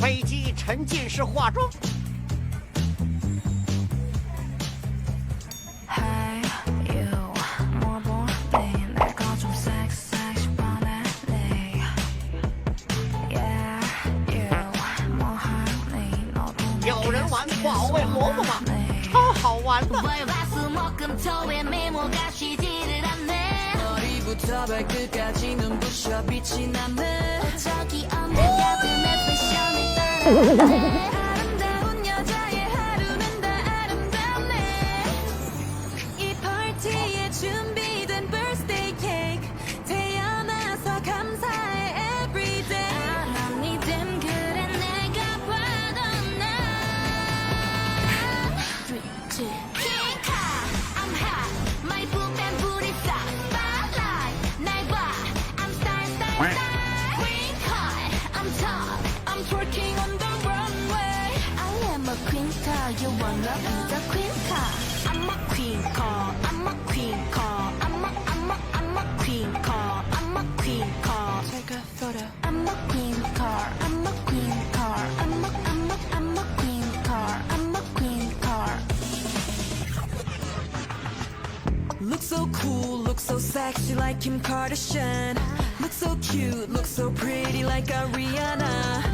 飞机沉浸式化妆。有人玩保卫萝卜吗？超好玩的。 머리부터 발끝까지 눈부셔 빛이 나네 저기 없는 야근의 패션을 따라해 아름다운 여자의 하루는 다 아름답네 이 파티에 준비된 birthday cake 태어나서 감사해 everyday 아람이 됨 그래 내가 봐도 난 3, 2, I'm hot my boom and booty stop You wanna be the queen car? I'm a queen car. I'm a queen car. I'm a queen car. I'm a queen car. Take a photo. I'm a queen car. I'm a queen car. I'm a queen car. I'm a queen car. Look so cool, look so sexy like Kim Kardashian. Look so cute, look so pretty like Ariana.